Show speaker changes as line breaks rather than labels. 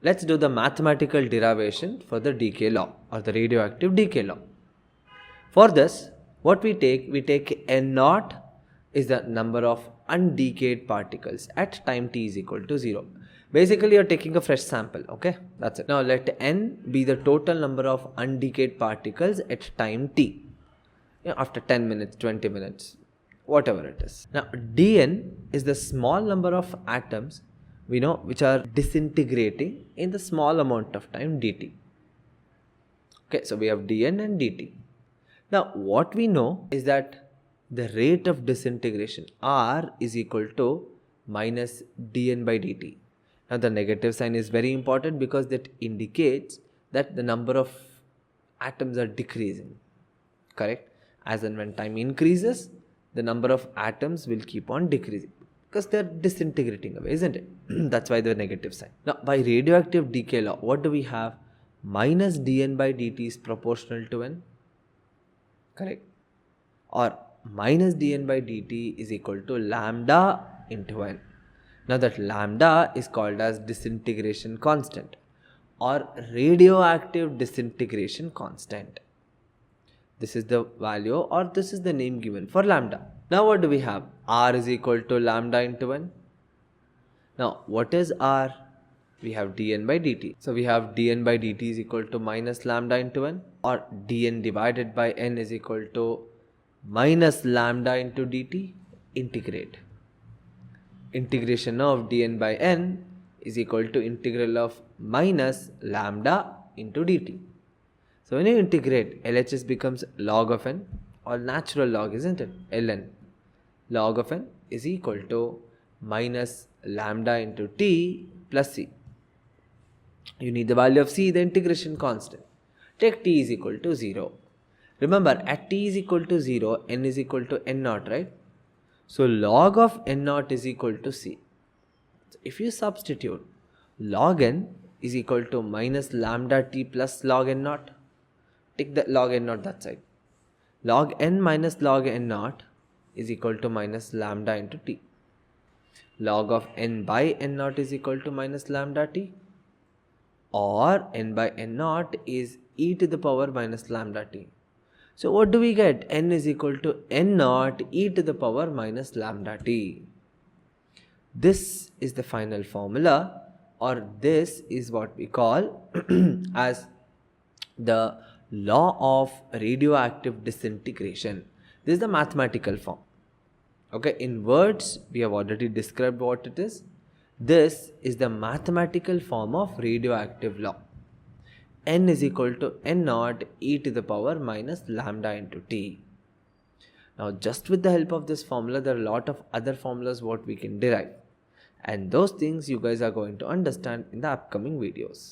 Let's do the mathematical derivation for the decay law or the radioactive decay law. For this, what we take N naught is the number of undecayed particles at time t is equal to 0. Basically, you're taking a fresh sample, okay? That's it. Now, let N be the total number of undecayed particles at time t. After 10 minutes, 20 minutes, whatever it is. Now, Dn is the small number of atoms we know which are disintegrating in the small amount of time dt. Okay, so we have Dn and dt. Now, what we know is that the rate of disintegration R is equal to minus dn by dt. Now, the negative sign is very important because that indicates that the number of atoms are decreasing, correct? As and when time increases, the number of atoms will keep on decreasing because they are disintegrating away, isn't it? That's why the negative sign. Now, by radioactive decay law, what do we have? Minus dn by dt is proportional to n, correct? Or minus dn by dt is equal to lambda into n. Now, that lambda is called as disintegration constant or radioactive disintegration constant. This is the value or this is the name given for lambda. Now, what do we have? R is equal to lambda into n. Now, what is R? We have dn by dt. So, we have dn by dt is equal to minus lambda into n, or dn divided by n is equal to minus lambda into dt. Integrate. Integration of dn by n is equal to integral of minus lambda into dt. So, when you integrate, LHS becomes log of n or natural log, isn't it? ln. Log of n is equal to minus lambda into t plus c. You need the value of c, the integration constant. Take t is equal to 0. Remember, at t is equal to 0, n is equal to n naught, right? So, log of n naught is equal to c. So, if you substitute, log n is equal to minus lambda t plus log n naught. Take the log n naught that side. Log n minus log n naught is equal to minus lambda into t. Log of n by n naught is equal to minus lambda t, or n by n naught is e to the power minus lambda t. So, what do we get? N is equal to n naught e to the power minus lambda t. This is the final formula, or this is what we call as the law of radioactive disintegration. This is the mathematical form. Okay, in words, we have already described what it is. This is the mathematical form of radioactive law. N is equal to n naught e to the power minus lambda into t. Now, just with the help of this formula, there are a lot of other formulas what we can derive. And those things you guys are going to understand in the upcoming videos.